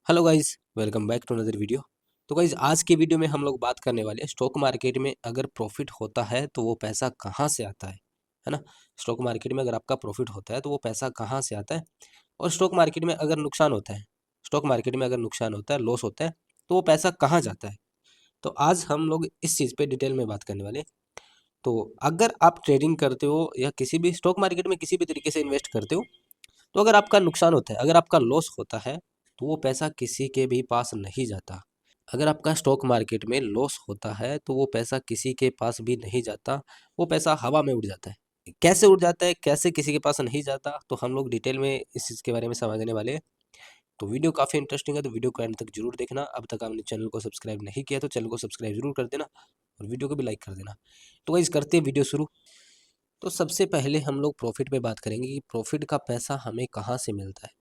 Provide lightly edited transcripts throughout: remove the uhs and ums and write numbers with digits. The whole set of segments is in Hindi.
Hello guys, welcome back to another video. तो गाइस, आज के वीडियो में हम लोग बात करने वाले हैं स्टॉक मार्केट में अगर प्रॉफिट होता है तो वो पैसा कहाँ से आता है ना। स्टॉक मार्केट में अगर आपका प्रॉफिट होता है तो वो पैसा कहाँ से आता है, और स्टॉक मार्केट में अगर नुकसान होता है, स्टॉक मार्केट में अगर नुकसान होता है, लॉस होता है, तो वो पैसा कहाँ जाता है। तो आज हम लोग इस चीज़ पे डिटेल में बात करने वाले हैं। तो अगर आप ट्रेडिंग करते हो या किसी भी स्टॉक मार्केट में किसी भी तरीके से इन्वेस्ट करते हो, तो अगर आपका नुकसान होता है, अगर आपका लॉस होता है, तो वो पैसा किसी के भी पास नहीं जाता। अगर आपका स्टॉक मार्केट में लॉस होता है तो वो पैसा किसी के पास भी नहीं जाता, वो पैसा हवा में उड़ जाता है। कैसे उड़ जाता है, कैसे किसी के पास नहीं जाता, तो हम लोग डिटेल में इस चीज़ के बारे में समझने वाले हैं। तो वीडियो काफ़ी इंटरेस्टिंग है, तो वीडियो को एंड तक जरूर देखना। अब तक आपने चैनल को सब्सक्राइब नहीं किया तो चैनल को सब्सक्राइब जरूर कर देना और वीडियो को भी लाइक कर देना। तो गाइस, करते हैं वीडियो शुरू। तो सबसे पहले हम लोग प्रॉफिट पे बात करेंगे कि प्रॉफिट का पैसा हमें कहाँ से मिलता है।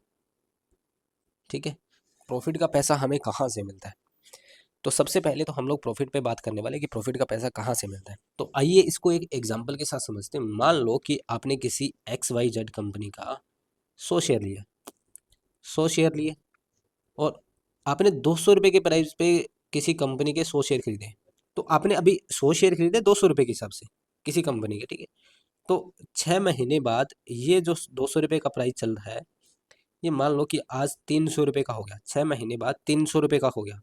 ठीक है, प्रॉफिट का पैसा हमें कहाँ से मिलता है। तो सबसे पहले तो हम लोग प्रॉफिट पे बात करने वाले कि प्रॉफिट का पैसा कहाँ से मिलता है। तो आइए इसको एक एग्जांपल के साथ समझते हैं। मान लो कि आपने किसी XYZ कंपनी का 100 शेयर लिया, 100 शेयर लिए, और आपने 200 रुपये के प्राइस पे किसी कंपनी के 100 शेयर खरीदे। तो आपने अभी 100 शेयर खरीदे 200 रुपये के हिसाब से किसी कंपनी के, ठीक है। तो 6 महीने बाद ये जो 200 रुपये का प्राइस चल रहा है, ये मान लो कि आज 300 रुपये का हो गया। 6 महीने बाद 300 रुपये का हो गया।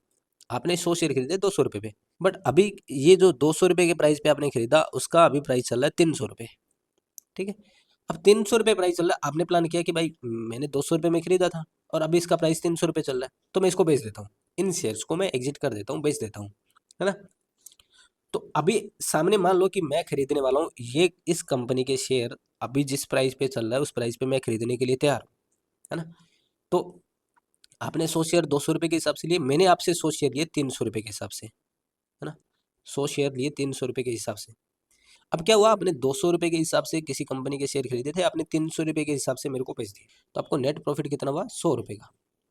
आपने 100 शेयर खरीदे 200 रुपये पे, बट अभी ये जो 200 रुपये के प्राइस पे आपने खरीदा, उसका अभी प्राइस चल रहा है 300 रुपये। ठीक है, अब 300 रुपये प्राइस चल रहा है। आपने प्लान किया कि भाई मैंने 200 रुपये में खरीदा था और अभी इसका प्राइस 300 रुपये चल रहा है, तो मैं इसको बेच देता हूँ। इन शेयर्स को मैं एग्जिट कर देता हूँ, बेच देता हूँ, है ना। तो अभी सामने मान लो कि मैं खरीदने वाला हूँ ये इस कंपनी के शेयर। अभी जिस प्राइस पे चल रहा है उस प्राइस पे मैं खरीदने के लिए तैयार हूँ, है ना। तो आपने 100 शेयर 200 रुपये के हिसाब से लिए, मैंने आपसे 100 शेयर लिए 300 रुपये के हिसाब से, है ना। 100 शेयर लिए 300 रुपये के हिसाब से। अब क्या हुआ, आपने 200 रुपये के हिसाब से किसी कंपनी के शेयर खरीदे थे, आपने 300 रुपये के हिसाब से मेरे को बेच दिए। तो आपको नेट प्रॉफिट कितना हुआ, 100 रुपये का।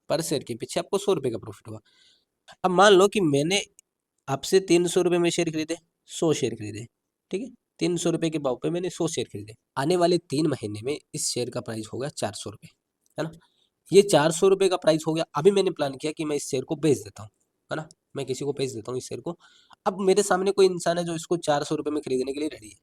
पर शेयर के पीछे आपको 100 रुपये का प्रॉफिट हुआ। अब मान लो कि मैंने आपसे 300 रुपये में शेयर खरीदे, 100 शेयर खरीदे, ठीक है। 300 रुपये के भाव पे मैंने 100 शेयर खरीदे। आने वाले 3 महीने में इस शेयर का प्राइस होगा 400 रुपये, है ना। ये 400 रुपये का प्राइस हो गया। अभी मैंने प्लान किया कि मैं इस शेयर को बेच देता हूँ, है ना। मैं किसी को बेच देता हूँ इस शेयर को। अब मेरे सामने कोई इंसान है जो इसको 400 रुपये में खरीदने के लिए रेडी है।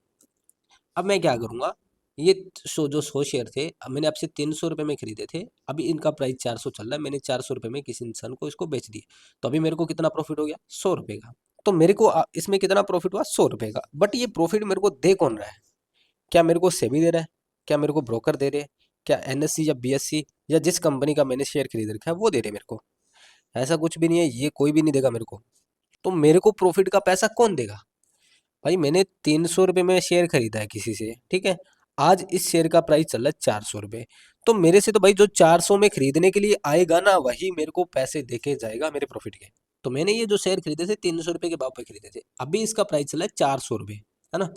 अब मैं क्या करूँगा, ये जो 100 शेयर थे, अब मैंने आपसे 300 रुपये में खरीदे थे, अभी इनका प्राइस 400 चल रहा है, मैंने 400 रुपये में किसी इंसान को इसको बेच दिए। तो अभी मेरे को कितना प्रॉफिट हो गया, 100 रुपये का। तो मेरे को इसमें कितना प्रॉफिट हुआ, 100 रुपये का। बट ये प्रॉफिट मेरे को दे कौन रहा है, क्या मेरे को सेबी दे रहा है, क्या मेरे को ब्रोकर दे रहे हैं, क्या NSE या BSE या जिस कंपनी का मैंने शेयर खरीद रखा है वो दे रहे मेरे को। ऐसा कुछ भी नहीं है, ये कोई भी नहीं देगा मेरे को। तो मेरे को प्रॉफिट का पैसा कौन देगा, भाई मैंने 300 रुपये में शेयर खरीदा है किसी से, ठीक है। आज इस शेयर का प्राइस चल रहा है 400 रुपये। तो मेरे से तो भाई जो 400 में खरीदने के लिए आएगा ना, वही मेरे को पैसे देके जाएगा मेरे प्रॉफिट के। तो मैंने ये जो शेयर खरीदे थे 300 रुपये के भाव पे खरीदे थे, अभी इसका प्राइस चला है 400 रुपये, है ना।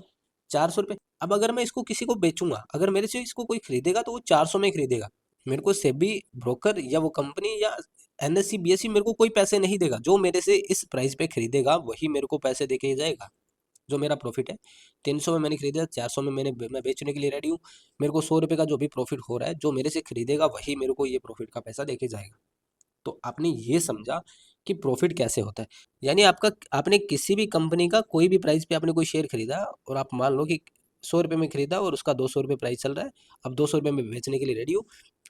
400 रुपये। अब अगर मैं इसको किसी को बेचूंगा, अगर मेरे से इसको कोई खरीदेगा तो वो 400 में खरीदेगा। मेरे को सेबी ब्रोकर या वो कंपनी या NSE BSE मेरे को कोई पैसे नहीं देगा। जो मेरे से इस प्राइस पे खरीदेगा वही मेरे को पैसे देके जाएगा। जो मेरा प्रॉफिट है, 300 में मैंने खरीदा, 400 में मैं बेचने के लिए रेडी हूँ। मेरे को 100 रुपये का जो भी प्रॉफिट हो रहा है, जो मेरे से खरीदेगा वही मेरे को ये प्रॉफिट का पैसा देके जाएगा। तो आपने ये समझा कि प्रॉफिट कैसे होता है। यानी आपने किसी भी कंपनी का कोई भी प्राइस पे आपने कोई शेयर खरीदा, और आप मान लो कि 100 रुपये में खरीदा और उसका 200 रुपये प्राइस चल रहा है। अब 200 रुपये में बेचने के लिए रेडी हूँ।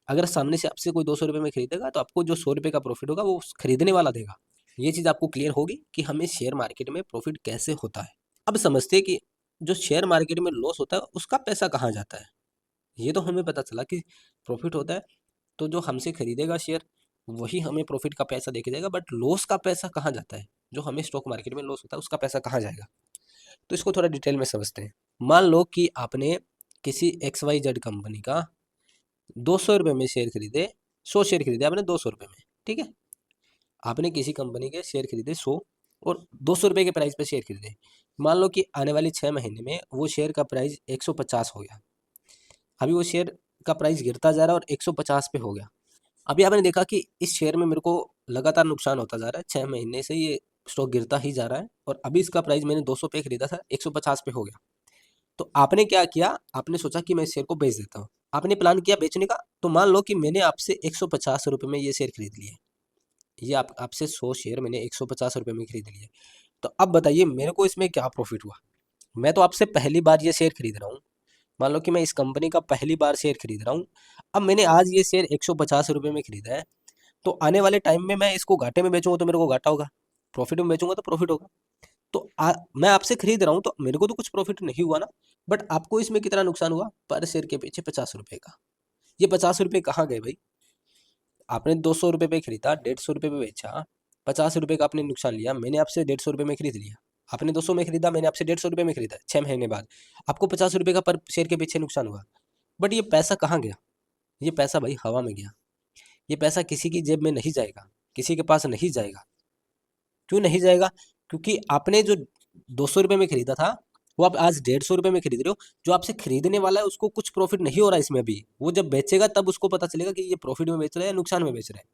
अगर सामने से आपसे कोई 200 रुपये में खरीदेगा, तो आपको जो 100 रुपये का प्रॉफिट होगा वो खरीदने वाला देगा। ये चीज़ आपको क्लियर होगी कि हमें शेयर मार्केट में प्रॉफिट कैसे होता है। अब समझते हैं कि जो शेयर मार्केट में लॉस होता है उसका पैसा कहाँ जाता है। ये तो हमें पता चला कि प्रॉफिट होता है, तो जो हमसे खरीदेगा शेयर वही हमें प्रॉफिट का पैसा देके जाएगा। बट लॉस का पैसा कहाँ जाता है, जो हमें स्टॉक मार्केट में लॉस होता है उसका पैसा कहाँ जाएगा। तो इसको थोड़ा डिटेल में समझते हैं। मान लो कि आपने किसी XYZ कंपनी का 200 रुपये में शेयर खरीदे, 100 शेयर खरीदे आपने 200 रुपये में, ठीक है। आपने किसी कंपनी के शेयर खरीदे 100, और 200 रुपये के प्राइस पे शेयर खरीदे। मान लो कि आने वाले 6 महीने में वो शेयर का प्राइस 150 हो गया। अभी वो शेयर का प्राइस गिरता जा रहा है और 150 पे हो गया। अभी आपने देखा कि इस शेयर में मेरे को लगातार नुकसान होता जा रहा है, 6 महीने से ये स्टॉक गिरता ही जा रहा है, और अभी इसका प्राइस मैंने 200 पे खरीदा था, 150 पे हो गया। तो आपने क्या किया, आपने सोचा कि मैं इस शेयर को बेच देता हूँ। आपने प्लान किया बेचने का। तो मान लो कि मैंने आपसे 150 रुपये में ये शेयर खरीद लिए, ये आपसे 100 शेयर मैंने 150 रुपये में खरीद लिए। तो अब बताइए मेरे को इसमें क्या प्रॉफिट हुआ? मैं तो आपसे पहली बार ये शेयर खरीद रहा हूँ। मान लो कि मैं इस कंपनी का पहली बार शेयर खरीद रहा हूँ। अब मैंने आज ये शेयर 150 रुपये में खरीदा है, तो आने वाले टाइम में मैं इसको घाटे में बेचूंगा तो मेरे को घाटा होगा, प्रॉफिट में बेचूंगा तो प्रॉफिट होगा। तो मैं आपसे खरीद रहा हूँ तो मेरे को तो कुछ प्रॉफिट नहीं हुआ ना। बट आपको इसमें कितना नुकसान हुआ? पर शेयर के पीछे 50 रुपये का। ये 50 रुपये कहाँ गए भाई? आपने 200 रुपये पे खरीदा, 150 रुपये पे बेचा, 50 रुपये का आपने नुकसान लिया। मैंने आपसे 150 रुपये में खरीद लिया, आपने 200 में खरीदा, मैंने आपसे 150 रुपये में खरीदा। 6 महीने बाद आपको 50 रुपये का पर शेयर के पीछे नुकसान हुआ। बट ये पैसा कहाँ गया? ये पैसा भाई हवा में गया। ये पैसा किसी की जेब में नहीं जाएगा, किसी के पास नहीं जाएगा। क्यों नहीं जाएगा? क्योंकि आपने जो 200 रुपये में खरीदा था वो आप आज 150 रुपये में खरीद रहे हो। जो आपसे खरीदने वाला है उसको कुछ प्रॉफिट नहीं हो रहा इसमें अभी। वो जब बेचेगा तब उसको पता चलेगा कि ये प्रॉफिट में बेच रहा है या नुकसान में बेच रहा है।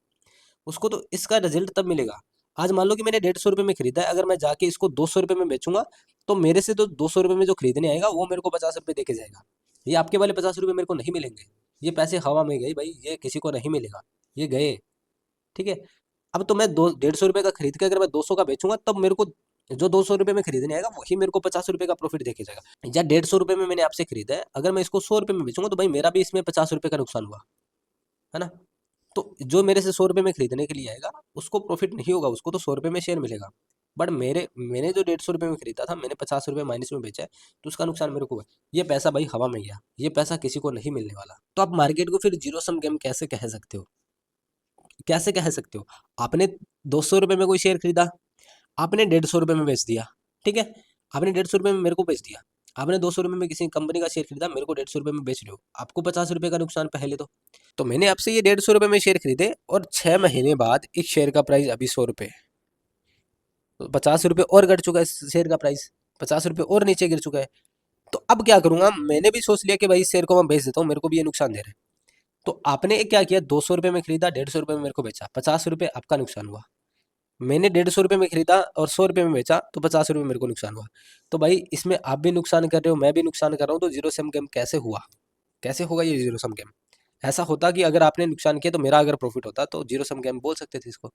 उसको तो इसका रिजल्ट तब मिलेगा। आज मान लो कि मैंने 150 रुपये में खरीदा है, अगर मैं जाके इसको 200 रुपये में बेचूंगा तो मेरे से तो 200 रुपये में जो खरीदने आएगा वो मेरे को 50 रुपये दे के जाएगा। ये आपके वाले 50 रुपये मेरे को नहीं मिलेंगे। ये पैसे हवा में गए भाई, ये किसी को नहीं मिलेगा, ये गए। ठीक है। अब तो मैं 150 रुपये का खरीद के अगर मैं 200 का बेचूंगा तब मेरे को जो 200 रुपये में खरीदने आएगा वही मेरे को 50 रुपये का प्रॉफिट देके जाएगा। या 150 रुपये में मैंने आपसे खरीदा है, अगर मैं इसको 100 रुपये में बेचूंगा तो भाई मेरा भी इसमें 50 रुपये का नुकसान हुआ, है ना। तो जो मेरे से 100 रुपये में खरीदने के लिए आएगा उसको प्रॉफिट नहीं होगा, उसको तो 100 रुपये में शेयर मिलेगा। बट मैंने जो 150 रुपये में खरीदा था, मैंने 50 रुपये माइनस में बेचा है, तो उसका नुकसान मेरे को हुआ। ये पैसा भाई हवा में गया, ये पैसा किसी को नहीं मिलने वाला। तो आप मार्केट को फिर जीरो सम गेम कैसे कह सकते हो? कैसे कह सकते हो? आपने 200 रुपये में कोई शेयर खरीदा, आपने 150 रुपये में बेच दिया। ठीक है। आपने 150 रुपये में मेरे को बेच दिया। आपने 200 रुपये में किसी कंपनी का शेयर खरीदा, मेरे को 150 रुपये में बेच रहे हो, आपको 50 रुपये का नुकसान पहले तो मैंने आपसे ये 150 रुपये में शेयर खरीदे और 6 महीने बाद इस शेयर का प्राइस अभी 100 रुपये, तो 50 रुपये और घट चुका है इस शेयर का प्राइस, 50 रुपये और नीचे गिर चुका है। तो अब क्या करूंगा? मैंने भी सोच लिया कि भाई इस शेयर को मैं बेच देता हूँ, मेरे को भी ये नुकसान दे रहे हैं। तो आपने क्या किया? 200 रुपये में खरीदा, 150 रुपये में मेरे को बेचा, 50 रुपये आपका नुकसान हुआ। मैंने 150 रुपये में खरीदा और 100 रुपये में बेचा, तो 50 रुपये मेरे को नुकसान हुआ। तो भाई इसमें आप भी नुकसान कर रहे हो, मैं भी नुकसान कर रहा हूँ, तो जीरो सम गेम कैसे हुआ? कैसे होगा ये जीरो सम गेम? ऐसा होता कि अगर आपने नुकसान किया तो मेरा अगर प्रॉफिट होता तो जीरो सम गेम बोल सकते थे इसको।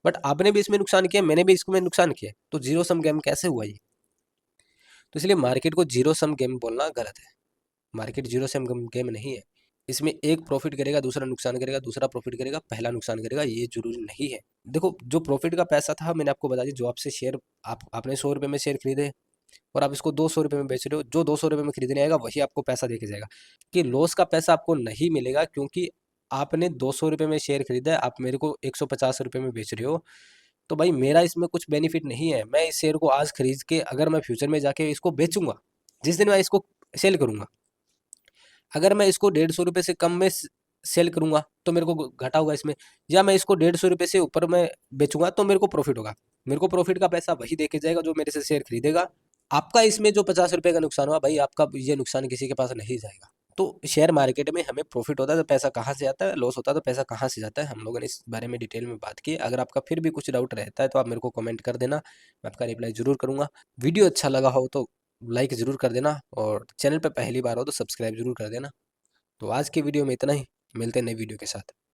बट आपने भी इसमें नुकसान किया, मैंने भी इसमें नुकसान किया, तो जीरो सम गेम कैसे हुआ ये? तो इसलिए मार्केट को जीरो सम गेम बोलना गलत है। मार्केट जीरो सम गेम नहीं है। इसमें एक प्रॉफिट करेगा, दूसरा नुकसान करेगा, दूसरा प्रॉफिट करेगा, पहला नुकसान करेगा, ये जरूरी नहीं है। देखो जो प्रॉफिट का पैसा था मैंने आपको बता दिया, जो आपसे शेयर आपने 100 रुपये में शेयर खरीदे और आप इसको 200 रुपये में बेच रहे हो, जो 200 रुपये में खरीदने आएगा वही आपको पैसा देके जाएगा। कि लॉस का पैसा आपको नहीं मिलेगा, क्योंकि आपने 200 रुपये में शेयर खरीदा है, आप मेरे को 150 रुपये में बेच रहे हो। तो भाई मेरा इसमें कुछ बेनिफिट नहीं है। मैं इस शेयर को आज खरीद के अगर मैं फ्यूचर में जाके इसको बेचूंगा, जिस दिन मैं इसको सेल करूंगा, अगर मैं इसको 150 रुपये से कम में सेल करूंगा तो मेरे को घाटा होगा इसमें। या मैं इसको 150 रुपये से ऊपर में बेचूंगा तो मेरे को प्रॉफिट होगा। मेरे को प्रॉफिट का पैसा वही देके जाएगा जो मेरे से शेयर खरीदेगा। आपका इसमें जो 50 रुपये का नुकसान हुआ भाई, आपका ये नुकसान किसी के पास नहीं जाएगा। तो शेयर मार्केट में हमें प्रॉफिट होता है तो पैसा कहाँ से आता है, लॉस होता है तो पैसा कहाँ से जाता है, हम लोगों ने इस बारे में डिटेल में बात की। अगर आपका फिर भी कुछ डाउट रहता है तो आप मेरे को कमेंट कर देना, मैं आपका रिप्लाई जरूर करूंगा। वीडियो अच्छा लगा हो तो लाइक ज़रूर कर देना, और चैनल पर पहली बार हो तो सब्सक्राइब जरूर कर देना। तो आज की वीडियो में इतना ही, मिलते हैं नई वीडियो के साथ।